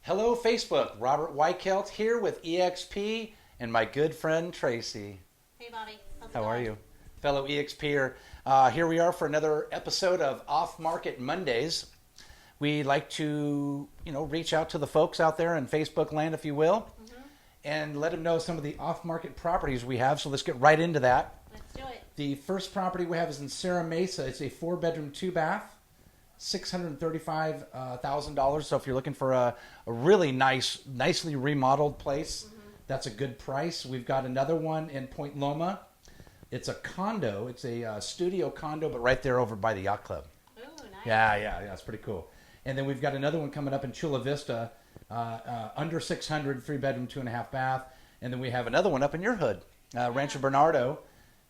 Hello, Facebook. Robert Weichelt here with EXP and my good friend Tracee. Hey, Bobby. How's it How going? are you? Fellow EXPer. Here we are for another episode of Off Market Mondays. We like to, reach out to the folks out there in Facebook land, if you will, and let them know some of the off-market properties we have. So let's get right into that. Let's do it. The first property we have is in Serra Mesa. It's a 4-bedroom, 2-bath. $635,000. So if you're looking for a really nicely remodeled place, that's a good price. We've got another one in Point Loma. It's a condo. It's a studio condo, but right there over by the yacht club. Ooh, nice. Yeah, it's pretty cool. And then we've got another one coming up in Chula Vista, under 600, 3-bedroom, 2.5-bath. And then we have another one up in your hood, Rancho Bernardo,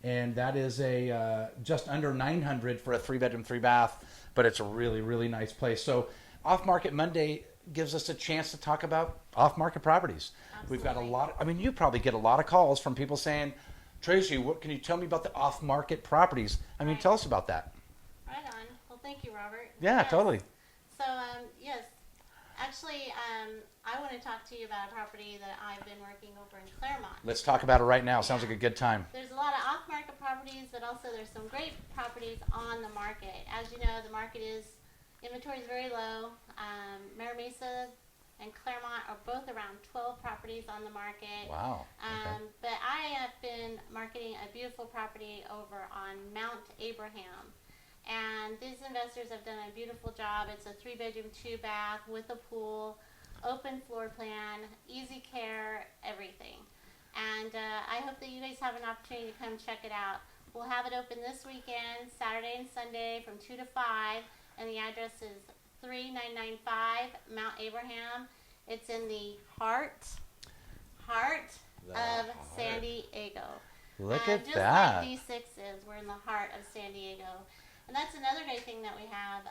and that is a just under 900 for a 3-bedroom, 3-bath. But it's a really, really nice place. So Off Market Monday gives us a chance to talk about off-market properties. Absolutely. We've got a lot. You probably get a lot of calls from people saying, Tracee, what can you tell me about the off-market properties? Right. Tell us about that. Right on. Well, thank you, Robert. Yeah, Yes. totally. So, yes. Actually, I want to talk to you about a property that I've been working over in Claremont. Let's talk about it right now. Sounds like a good time. There's a lot of off-market properties, but also there's some great properties on the market. As you know, the market inventory is very low. Mira Mesa and Claremont are both around 12 properties on the market. Wow. Okay. But I have been marketing a beautiful property over on Mount Abraham. And these investors have done a beautiful job. It's a 3-bedroom, 2-bath with a pool, open floor plan, easy care, everything. And I hope that you guys have an opportunity to come check it out. We'll have it open this weekend, Saturday and Sunday from 2 to 5. And the address is 3995 Mount Abraham. It's in the heart of San Diego. Look at just that. like D6 is, we're in the heart of San Diego. And that's another great thing that we have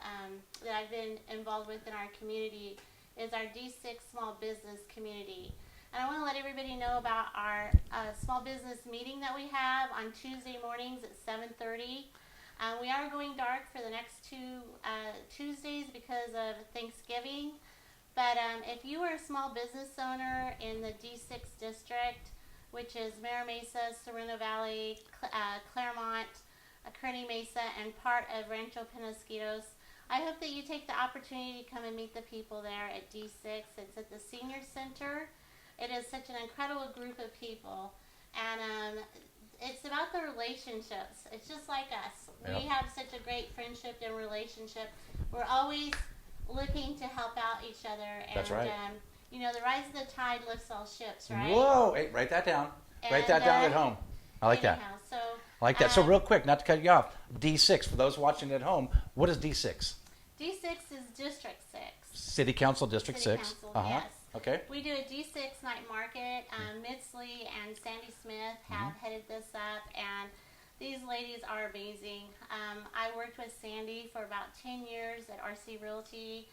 that I've been involved with in our community is our D6 small business community. And I want to let everybody know about our small business meeting that we have on Tuesday mornings at 7:30. We are going dark for the next two Tuesdays because of Thanksgiving. But if you are a small business owner in the D6 district, which is Mira Mesa, Sereno Valley, Claremont, Kearney Mesa, and part of Rancho Penasquitos, I hope that you take the opportunity to come and meet the people there at D6. It's at the Senior Center. It is such an incredible group of people. And it's about the relationships. It's just like us. Yep. We have such a great friendship and relationship. We're always looking to help out each other. And, That's right. The rise of the tide lifts all ships, right? Whoa! Hey, write that down. Write that down at home. I like that. So, I like that. So real quick, not to cut you off, D6, for those watching at home, what is D6? D6 is District 6. City Council District City 6. Council, yes. Okay. We do a D6 night market. Mitsley and Sandy Smith have headed this up, and these ladies are amazing. I worked with Sandy for about 10 years at RC Realty.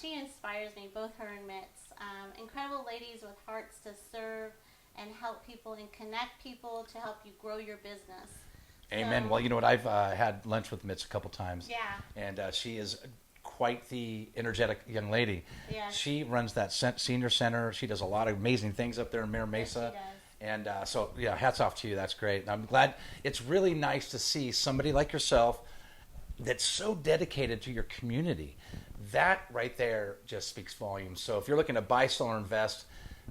She inspires me, both her and Mitz. Incredible ladies with hearts to serve and help people and connect people to help you grow your business. Amen. So, Well, you know what? I've had lunch with Mitz a couple times. Yeah. And she is quite the energetic young lady. Yes. She runs that senior center. She does a lot of amazing things up there in Mira Mesa. Yes, she does. And so, hats off to you. That's great. And I'm glad. It's really nice to see somebody like yourself that's so dedicated to your community. That right there just speaks volumes. So if you're looking to buy, sell, or invest,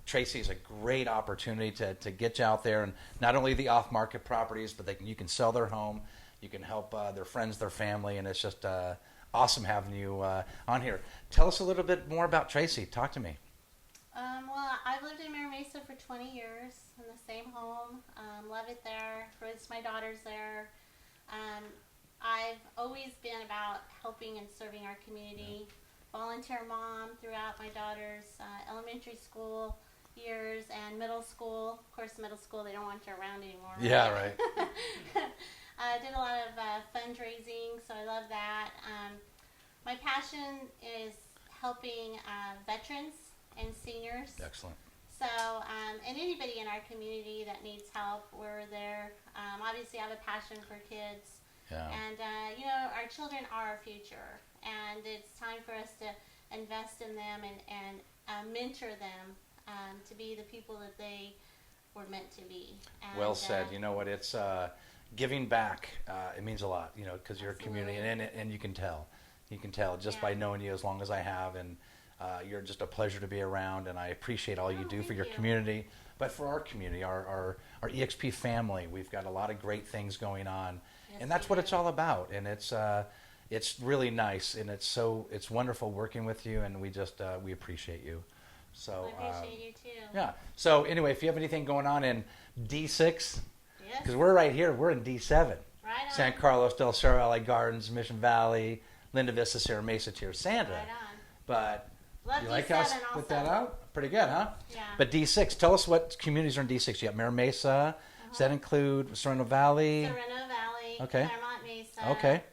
Tracee is a great opportunity to get you out there, and not only the off-market properties, but you can sell their home, you can help their friends, their family, and it's just awesome having you on here. Tell us a little bit more about Tracee. Talk to me. Well, I've lived in Mira Mesa for 20 years in the same home. Love it there. Raised my daughters there. I've always been about helping and serving our community. Volunteer mom throughout my daughter's elementary school years and middle school. Of course, middle school, they don't want you around anymore. Yeah, right. I did a lot of fundraising, so I love that. My passion is helping veterans and seniors. Excellent. So, and anybody in our community that needs help, we're there. Obviously, I have a passion for kids. Yeah. And, you know, our children are our future. And it's time for us to invest in them and mentor them to be the people that they were meant to be. And, well said. You know what? It's giving back. It means a lot, because you're a community, and you can tell. You can tell just by knowing you as long as I have, and you're just a pleasure to be around, and I appreciate all you do for your community. But for our community, our EXP family, we've got a lot of great things going on, and that's what it's all about. And it's really nice, and it's wonderful working with you, and we appreciate you. So I appreciate you too. yeah. So anyway, if you have anything going on in D6, Yes. because we're right here, we're in D7, Right on. San Carlos del Cerro, LA Gardens, Mission Valley, Linda Vista, Sierra Mesa, Tierra Santa. Right on. But Love you D7 like how I also. put that out? Pretty good, huh? Yeah. But D6, tell us what communities are in D6. You got Mira Mesa. Does that include Sereno Valley? Sereno Valley, Okay. Claremont Mesa, Okay.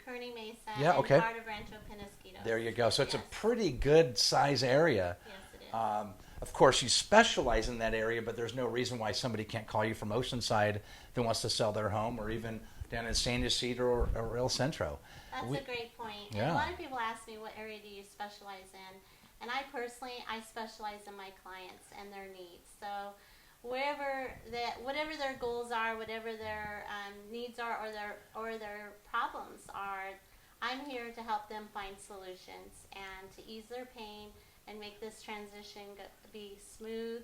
Kearney Mesa, Yeah, okay. and part of Rancho Penasquito. There you go. So it's Yes. a pretty good size area. Yes, it is. Of course, you specialize in that area, but there's no reason why somebody can't call you from Oceanside that wants to sell their home, or even down in San Ysidro or El Centro. That's a great point. Yeah. And a lot of people ask me, what area do you specialize in? And I personally, I specialize in my clients and their needs. So whatever their goals are, whatever their needs are, or their problems are, I'm here to help them find solutions and to ease their pain and make this transition be smooth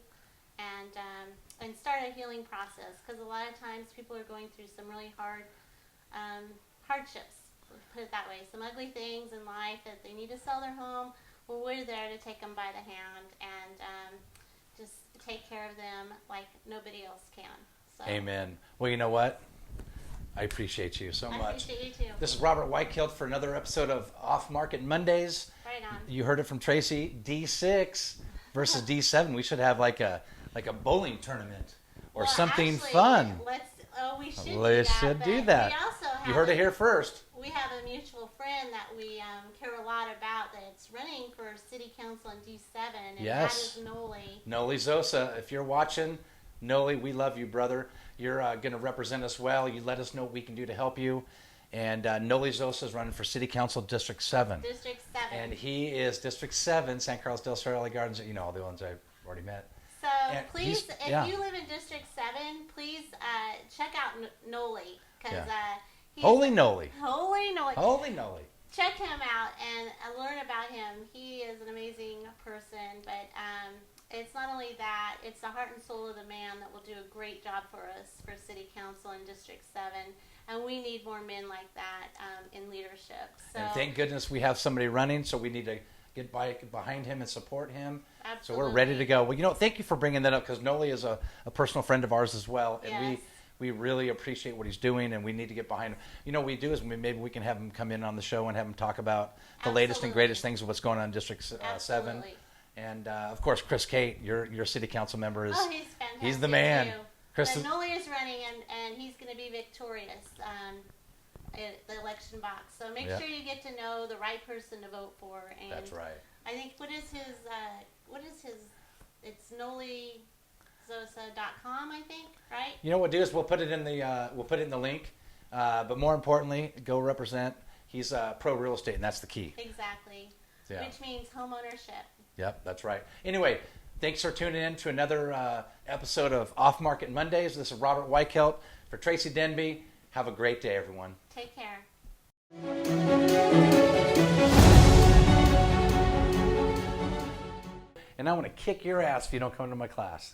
and start a healing process. Because a lot of times people are going through some really hard hardships, put it that way, some ugly things in life that they need to sell their home. Well, we're there to take them by the hand and just take care of them like nobody else can. So, Amen. Well, you know what? I appreciate you so I much. appreciate you too. This is Robert Weichelt for another episode of Off Market Mondays. Right on. You heard it from Tracee. D6 versus D7. We should have like a bowling tournament or Well, something actually, fun. We should do that. We also have You heard it here first. We have a mutual friend that we care a lot about that's running for city council in D7, and Yes. that is Noli. Noli Zosa, if you're watching, Noli, we love you, brother. You're going to represent us well. You let us know what we can do to help you. And Noli Zosa is running for City Council District 7. District 7. And he is District 7, San Carlos del Cerro, LA Gardens. You know, all the ones I've already met. So And please, if yeah. you live in District 7, please check out Noli. Because he's Holy Noli. Holy Noli. Holy Noli. Check him out and learn about him. He is an amazing person, but it's not only that, it's the heart and soul of the man that will do a great job for us for City Council in District 7. And we need more men like that in leadership. So, And thank goodness we have somebody running, so we need to get behind him and support him. absolutely. So we're ready to go. Well, thank you for bringing that up, because Noli is a personal friend of ours as well. And Yes. we really appreciate what he's doing, and we need to get behind him. What we do is maybe we can have him come in on the show and have him talk about the latest and Absolutely. greatest things of what's going on in District 7. Absolutely. And, of course, Chris Kate, your city council member, is Oh, he's fantastic. he's the man. Too. Chris But is- Noli is running, and he's going to be victorious at the election box. So make Yeah. sure you get to know the right person to vote for. And That's right. I think what is his? It's nolizosa.com, I think, right? What we'll do is we'll put it in the link. But more importantly, go represent. He's pro real estate, and that's the key. Exactly. Yeah. Which means home ownership. Yep, that's right. Anyway, thanks for tuning in to another episode of Off Market Mondays. This is Robert Weichelt for Tracee Denby. Have a great day, everyone. Take care. And I want to kick your ass if you don't come to my class.